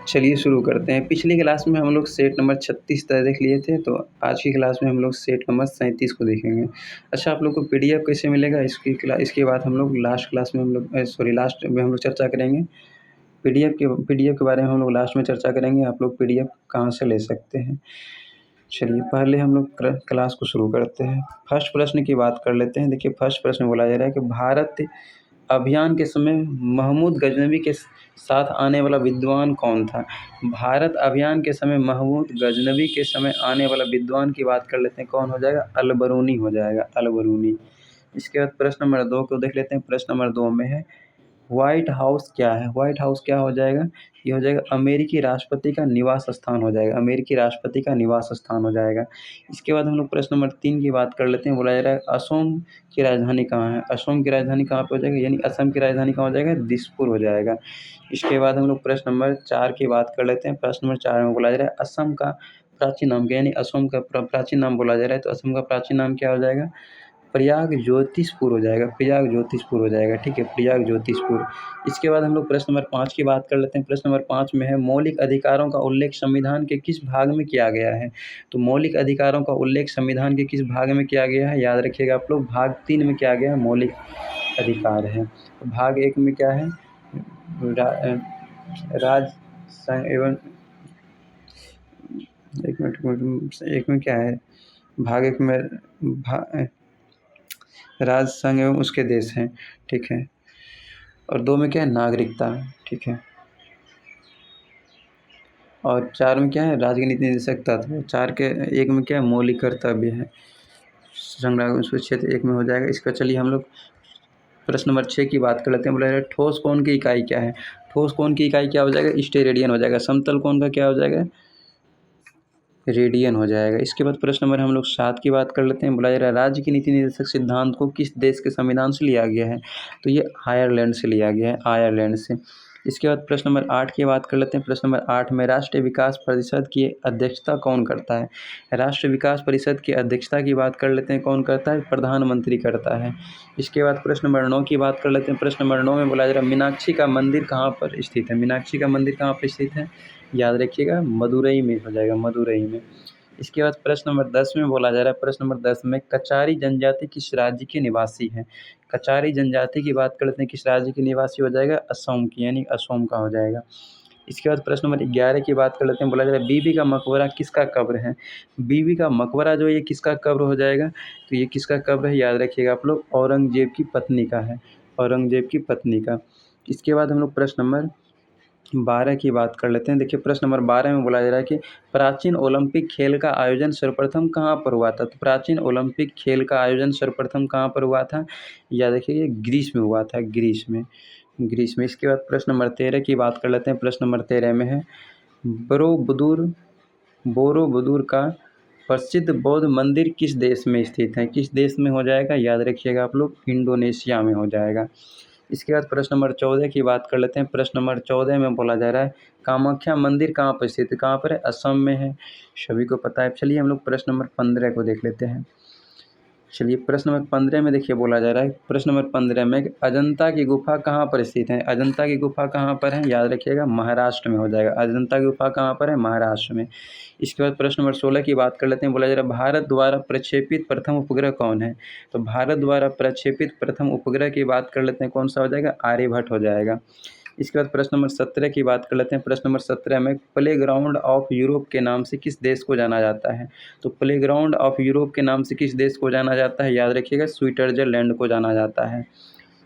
चलिए शुरू करते हैं। पिछली क्लास में हम लोग सेट नंबर 36 तक देख लिए थे, तो आज की क्लास में हम लोग सेट नंबर 37 को देखेंगे। अच्छा, आप लोग को पीडीएफ कैसे मिलेगा इसके बाद हम लोग लास्ट में हम लोग चर्चा करेंगे। पीडीएफ के बारे में हम लोग लास्ट में चर्चा करेंगे। आप लोग पीडीएफ कहाँ से ले सकते हैं। चलिए पहले हम लोग क्लास को शुरू करते हैं। फर्स्ट प्रश्न की बात कर लेते हैं। देखिए, फर्स्ट प्रश्न बोला जा रहा है कि भारत अभियान के समय महमूद गजनवी के साथ आने वाला विद्वान कौन था। भारत अभियान के समय महमूद गजनवी के समय आने वाला विद्वान की बात कर लेते हैं। कौन हो जाएगा? अलबरूनी हो जाएगा, अलबरूनी। इसके बाद प्रश्न नंबर 2 को देख लेते हैं। प्रश्न नंबर 2 में है व्हाइट हाउस क्या है। व्हाइट हाउस क्या हो जाएगा? ये हो जाएगा अमेरिकी राष्ट्रपति का निवास स्थान हो जाएगा, अमेरिकी राष्ट्रपति का निवास स्थान हो जाएगा। इसके बाद हम लोग प्रश्न नंबर 3 की बात कर लेते हैं। बोला जा रहा है असम की राजधानी कहाँ है। असम की राजधानी कहाँ पे हो जाएगा? यानी असम की राजधानी कहाँ हो जाएगा? दिसपुर हो जाएगा। इसके बाद हम लोग प्रश्न नंबर 4 की बात कर लेते हैं। प्रश्न नंबर 4 में बोला जा रहा है असम का प्राचीन नाम क्या, यानी असम का प्राचीन नाम बोला जा रहा है, तो असम का प्राचीन नाम क्या हो जाएगा? प्रयाग ज्योतिषपुर हो जाएगा, प्रयाग ज्योतिषपुर हो जाएगा। ठीक है, प्रयाग ज्योतिषपुर। इसके बाद हम लोग प्रश्न नंबर 5 की बात कर लेते हैं। प्रश्न नंबर 5 में है मौलिक अधिकारों का उल्लेख संविधान के किस भाग में किया गया है। तो मौलिक अधिकारों का उल्लेख संविधान के किस भाग में किया गया है? याद रखिएगा आप लोग, भाग 3 में किया गया है मौलिक अधिकार है। तो भाग 1 में क्या है? राज संघ एवं एक में क्या है? भाग 1 में राज संघ एवं उसके देश हैं। ठीक है, और 2 में क्या है? नागरिकता। ठीक है, और 4 में क्या है? राज्य के नीति निर्देशक तत्व। 4 के 1 में क्या है? मौलिक कर्तव्य है। संग्रह क्षेत्र 1 में हो जाएगा। इसका चलिए हम लोग प्रश्न नंबर 6 की बात कर लेते हैं। बोला ठोस कोण की इकाई क्या है। ठोस कोण की इकाई क्या हो जाएगा? स्टेरेडियन हो जाएगा। समतल कोण का क्या हो जाएगा? रेडियन हो जाएगा। इसके बाद प्रश्न नंबर हम लोग 7 की बात कर लेते हैं। बोला जा रहा है राज्य की नीति निर्देशक सिद्धांत को किस देश के संविधान से लिया गया है। तो ये आयरलैंड से लिया गया है, आयरलैंड से। इसके बाद प्रश्न नंबर 8 की बात कर लेते हैं। प्रश्न नंबर 8 में राष्ट्रीय विकास परिषद की अध्यक्षता कौन करता है। राष्ट्रीय विकास परिषद की अध्यक्षता की बात कर लेते हैं। कौन करता है? प्रधानमंत्री करता है। इसके बाद प्रश्न नंबर 9 की बात कर लेते हैं। प्रश्न नंबर 9 में बोला जा रहा है मीनाक्षी का मंदिर कहाँ पर स्थित है। मीनाक्षी का मंदिर कहाँ पर स्थित है? याद रखिएगा, मदुरई में हो जाएगा, मदुरई में। इसके बाद प्रश्न नंबर 10 में बोला जा रहा है। प्रश्न नंबर 10 में कचारी जनजाति किस राज्य के निवासी हैं। कचारी जनजाति की बात करते हैं, किस राज्य के निवासी हो जाएगा? असम की, यानी असम का हो जाएगा। इसके बाद प्रश्न नंबर 11 की बात कर लेते हैं। बोला जा रहा है बीबी का मकबरा किसका कब्र है। बीबी का मकबरा जो ये किसका कब्र हो जाएगा? तो ये किसका कब्र है? याद रखिएगा आप लोग, औरंगजेब की पत्नी का है, औरंगजेब की पत्नी का। इसके बाद हम लोग प्रश्न नंबर 12 की बात कर लेते हैं। देखिए, प्रश्न नंबर 12 में बोला जा रहा है कि प्राचीन ओलंपिक खेल का आयोजन सर्वप्रथम कहाँ पर हुआ था। तो प्राचीन ओलंपिक खेल का आयोजन सर्वप्रथम कहाँ पर हुआ था? या देखिए, ग्रीस में हुआ था, ग्रीस में, ग्रीस में। इसके बाद प्रश्न नंबर 13 की बात कर लेते हैं। प्रश्न नंबर 13 में है बोरोबुदुर का प्रसिद्ध बौद्ध मंदिर किस देश में स्थित है। किस देश में हो जाएगा? याद रखिएगा आप लोग, इंडोनेशिया में हो जाएगा। इसके बाद प्रश्न नंबर 14 की बात कर लेते हैं। प्रश्न नंबर 14 में बोला जा रहा है कामाख्या मंदिर कहाँ पर स्थित है। कहाँ पर है? असम में है, सभी को पता है। चलिए हम लोग प्रश्न नंबर 15 को देख लेते हैं। चलिए प्रश्न नंबर 15 में देखिए बोला जा रहा है, प्रश्न नंबर 15 में अजंता की गुफा कहाँ पर स्थित है। अजंता की गुफा कहाँ पर है? याद रखिएगा, महाराष्ट्र में हो जाएगा। अजंता की गुफा कहाँ पर है? महाराष्ट्र में। इसके बाद प्रश्न नंबर 16 की बात कर लेते हैं। बोला जा रहा है भारत द्वारा प्रक्षेपित प्रथम उपग्रह कौन है। तो भारत द्वारा प्रक्षेपित प्रथम उपग्रह की बात कर लेते हैं। कौन सा हो जाएगा? आर्यभट्ट हो जाएगा। इसके बाद प्रश्न नंबर 17 की बात कर लेते हैं। प्रश्न नंबर 17 में प्लेग्राउंड ऑफ यूरोप के नाम से किस देश को जाना जाता है। तो प्लेग्राउंड ऑफ यूरोप के नाम से किस देश को जाना जाता है? याद रखिएगा, स्विट्जरलैंड को जाना जाता है।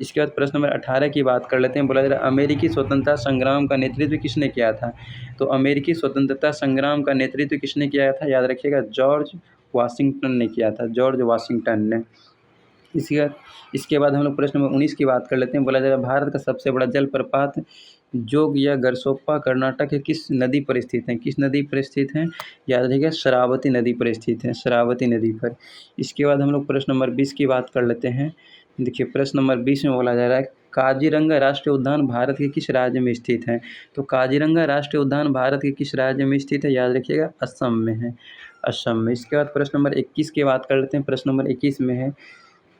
इसके बाद प्रश्न नंबर 18 की बात कर लेते हैं। बोला जा रहा है अमेरिकी स्वतंत्रता संग्राम का नेतृत्व किसने किया था। तो अमेरिकी स्वतंत्रता संग्राम का नेतृत्व किसने किया था? याद रखिएगा, जॉर्ज वाशिंगटन ने किया था, जॉर्ज वाशिंगटन ने। इसके बाद हम लोग प्रश्न नंबर 19 की बात कर लेते हैं। बोला जा रहा है भारत का सबसे बड़ा जलप्रपात जोग या गरसोप्पा कर्नाटक के किस नदी पर स्थित है। किस नदी पर स्थित है? याद रखिएगा, शरावती नदी पर स्थित है, शरावती नदी पर। इसके बाद हम लोग प्रश्न नंबर 20 की बात कर लेते हैं। देखिए, प्रश्न नंबर 20 में बोला जा रहा है काजीरंगा राष्ट्रीय उद्यान भारत के किस राज्य में स्थित है। तो काजीरंगा राष्ट्रीय उद्यान भारत के किस राज्य में स्थित है? याद रखिएगा, असम में है, असम में। इसके बाद प्रश्न नंबर 21 की बात कर लेते हैं। प्रश्न नंबर 21 में है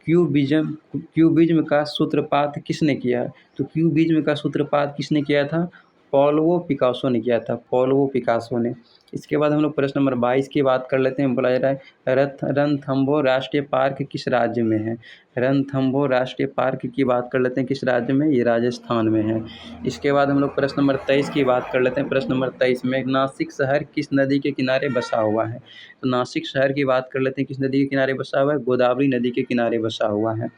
क्यूबिज्म का सूत्रपात किसने किया। तो क्यूबिज्म का सूत्रपात किसने किया था? पॉल्वो पिकासो ने किया था, पॉल्वो पिकासो ने। इसके बाद हम लोग प्रश्न नंबर 22 की बात कर लेते हैं। बोला जा रहा है रणथंभौर राष्ट्रीय पार्क किस राज्य में है। रणथंभौर राष्ट्रीय पार्क की बात कर लेते हैं, किस राज्य में, ये राजस्थान में है। इसके बाद हम लोग प्रश्न नंबर 23 की बात कर लेते हैं। प्रश्न नंबर 23 में नासिक शहर किस नदी के किनारे बसा हुआ है। तो नासिक शहर की बात कर लेते हैं, किस नदी के किनारे बसा हुआ है, गोदावरी नदी के किनारे बसा हुआ है।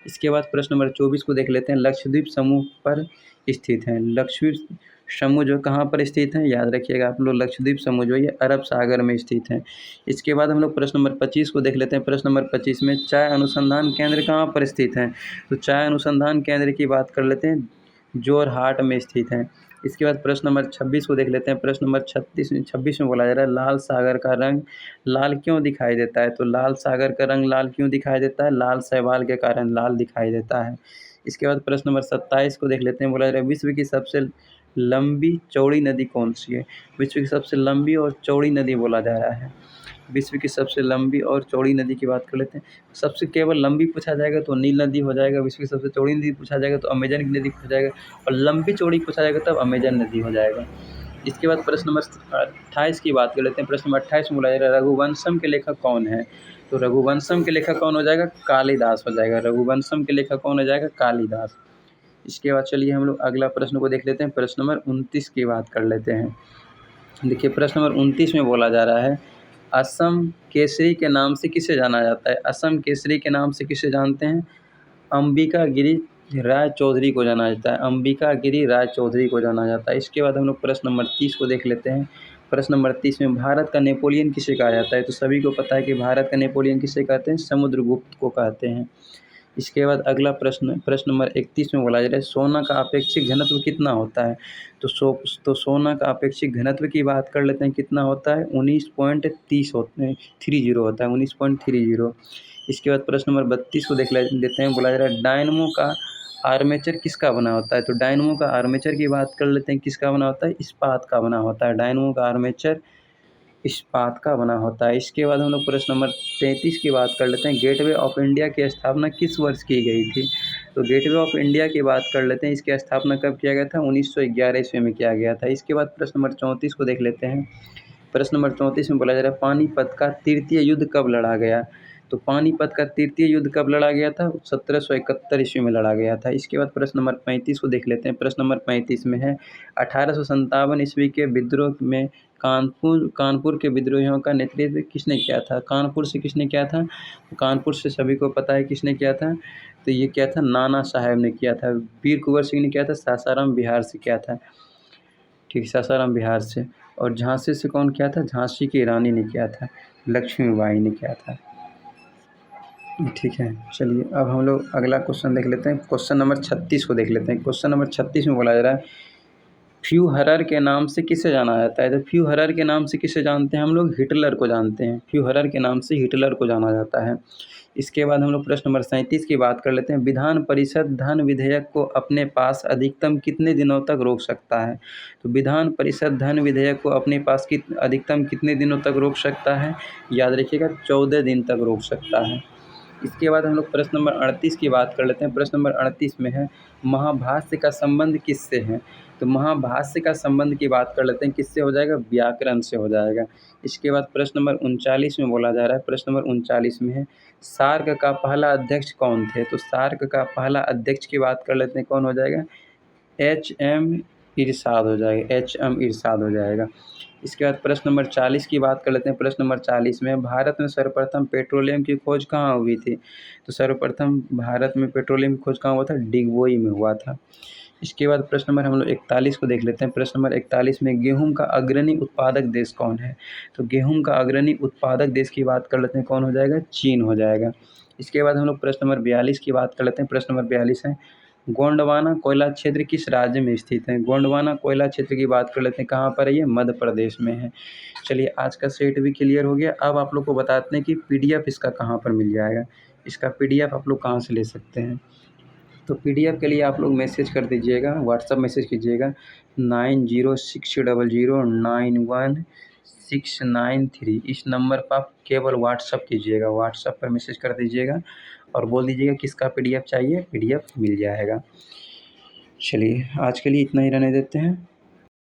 इसके बाद प्रश्न नंबर 24 को देख लेते हैं। लक्षद्वीप समूह पर स्थित हैं। लक्षद्वीप समूह जो कहाँ पर स्थित है, याद रखिएगा आप लोग, लक्षद्वीप समूह जो ये अरब सागर में स्थित है। इसके बाद हम लोग प्रश्न नंबर 25 को देख लेते हैं। प्रश्न नंबर 25 में चाय अनुसंधान केंद्र कहाँ पर स्थित है। तो चाय अनुसंधान केंद्र की बात कर लेते हैं, जोरहाट में स्थित है। इसके बाद प्रश्न नंबर 26 को देख लेते हैं। प्रश्न नंबर 26 में बोला जा रहा है लाल सागर का रंग लाल क्यों दिखाई देता है। तो लाल सागर का रंग लाल क्यों दिखाई देता है, लाल शैवाल के कारण लाल दिखाई देता है। इसके बाद प्रश्न नंबर 27 को देख लेते हैं। बोला जा रहा है विश्व की सबसे लंबी चौड़ी नदी कौन सी है। विश्व की सबसे लंबी और चौड़ी नदी बोला जा रहा है। विश्व की सबसे लंबी और चौड़ी नदी की बात कर लेते हैं। सबसे केवल लंबी पूछा जाएगा तो नील नदी हो जाएगा, विश्व की सबसे चौड़ी नदी पूछा जाएगा तो अमेजन की नदी पूछा जाएगा, और लंबी चौड़ी पूछा जाएगा तब अमेजन नदी हो जाएगा। इसके बाद प्रश्न नंबर 28 की बात कर लेते हैं। प्रश्न नंबर 28 में बोला जा रहा है रघुवंशम के लेखक कौन है। तो रघुवंशम के लेखक कौन हो जाएगा, कालिदास हो जाएगा। रघुवंशम के लेखक कौन हो जाएगा, कालिदास। इसके बाद चलिए हम लोग अगला प्रश्न को देख लेते हैं। प्रश्न नंबर 29 की बात कर लेते हैं। देखिए प्रश्न नंबर 29 में बोला जा रहा है असम केसरी के नाम से किसे जाना जाता है। असम केसरी के नाम से किसे जानते हैं, अंबिका गिरी राय चौधरी को जाना जाता है। अंबिका गिरी राय चौधरी को जाना जाता है। इसके बाद हम लोग प्रश्न नंबर 30 को देख लेते हैं। प्रश्न नंबर 30 में भारत का नेपोलियन किसे कहा जाता है। तो सभी को पता है कि भारत का नेपोलियन किसे कहते हैं, समुद्रगुप्त को कहते हैं। इसके बाद अगला प्रश्न नंबर 31 में बोला जा रहा है सोना का अपेक्षिक घनत्व कितना होता है। तो सोना का अपेक्षिक घनत्व की बात कर लेते हैं, कितना होता है, 19.30 होता है, 19.30। इसके बाद प्रश्न नंबर 32 को देख लेते हैं। बोला जा रहा है डायनमो का आर्मेचर किसका बना होता है। तो डायनमो का आर्मेचर की बात कर लेते हैं, किसका बना होता है, इस्पात का बना होता है। डायनमो का आर्मेचर इस्पात का बना होता है। इसके बाद हम लोग प्रश्न नंबर 33 की बात कर लेते हैं। गेटवे ऑफ इंडिया की स्थापना किस वर्ष की गई थी। तो गेटवे ऑफ इंडिया की बात कर लेते हैं, इसकी स्थापना कब किया गया था, 1911 ईस्वी में किया गया था। इसके बाद प्रश्न नंबर 34 को देख लेते हैं। प्रश्न नंबर 34 में बोला जा रहा है पानीपत का तृतीय युद्ध कब लड़ा गया। तो पानीपत का तृतीय युद्ध कब लड़ा गया था, 1771 ईस्वी में लड़ा गया था। इसके बाद प्रश्न नंबर 35 को देख लेते हैं। प्रश्न नंबर 35 में है 1857 ईस्वी के विद्रोह में कानपुर के विद्रोहियों का नेतृत्व किसने किया था। कानपुर से किसने किया था, कानपुर से सभी को पता है किसने किया था। तो ये क्या था, नाना साहेब ने किया था। वीर कुंवर सिंह ने किया था, सासाराम बिहार से किया था। ठीक, सासाराम बिहार से। और झांसी से कौन किया था, झांसी की रानी ने किया था, लक्ष्मीबाई ने किया था। ठीक है, चलिए अब हम लोग अगला क्वेश्चन देख लेते हैं। क्वेश्चन नंबर 36 को देख लेते हैं। क्वेश्चन नंबर 36 में बोला जा रहा है फ्यूहरर के नाम से किसे जाना जाता है। तो फ्यूहरर के नाम से किसे जानते हैं हम लोग, हिटलर को जानते हैं। फ्यूहरर के नाम से हिटलर को जाना जाता है। इसके बाद हम लोग प्रश्न नंबर 37 की बात कर लेते हैं। विधान परिषद धन विधेयक को अपने पास अधिकतम कितने दिनों तक रोक सकता है। तो विधान परिषद धन विधेयक को अपने पास अधिकतम कितने दिनों तक रोक सकता है, याद रखिएगा 14 दिन तक रोक सकता है। इसके बाद हम लोग प्रश्न नंबर 38 की बात कर लेते हैं। प्रश्न नंबर 38 में है महाभाष्य का संबंध किससे है। तो महाभाष्य का संबंध की बात कर लेते हैं, किससे हो जाएगा, व्याकरण से हो जाएगा। इसके बाद प्रश्न नंबर 39 में बोला जा रहा है। प्रश्न नंबर 39 में है सार्क का पहला अध्यक्ष कौन थे। तो सार्क का पहला अध्यक्ष की बात कर लेते हैं, कौन हो जाएगा, HM इरशाद हो जाएगा, HM इरशाद हो जाएगा। इसके बाद प्रश्न नंबर 40 की बात कर लेते हैं। प्रश्न नंबर 40 में भारत में सर्वप्रथम पेट्रोलियम की खोज कहाँ हुई थी। तो सर्वप्रथम भारत में पेट्रोलियम की खोज कहाँ हुआ था, डिगबोई में हुआ था। इसके बाद प्रश्न नंबर हम लोग 41 को देख लेते हैं। प्रश्न नंबर 41 में गेहूं का अग्रणी उत्पादक देश कौन है। तो गेहूं का अग्रणी उत्पादक देश की बात कर लेते हैं, कौन हो जाएगा, चीन हो जाएगा। इसके बाद हम लोग प्रश्न नंबर 42 की बात कर लेते हैं। प्रश्न नंबर 42 है गोंडवाना कोयला क्षेत्र किस राज्य में स्थित है। गोंडवाना कोयला क्षेत्र की बात कर लेते हैं, कहाँ पर है ये, मध्य प्रदेश में है। चलिए आज का सेट भी क्लियर हो गया। अब आप लोग को बताते हैं कि PDF इसका कहाँ पर मिल जाएगा। इसका PDF आप लोग कहाँ से ले सकते हैं। तो PDF के लिए आप लोग मैसेज कर दीजिएगा, व्हाट्सअप मैसेज कीजिएगा 906000911693। इस नंबर पर आप केवल व्हाट्सअप कीजिएगा, व्हाट्सअप पर मैसेज कर दीजिएगा और बोल दीजिएगा किसका PDF चाहिए, PDF मिल जाएगा। चलिए आज के लिए इतना ही रहने देते हैं।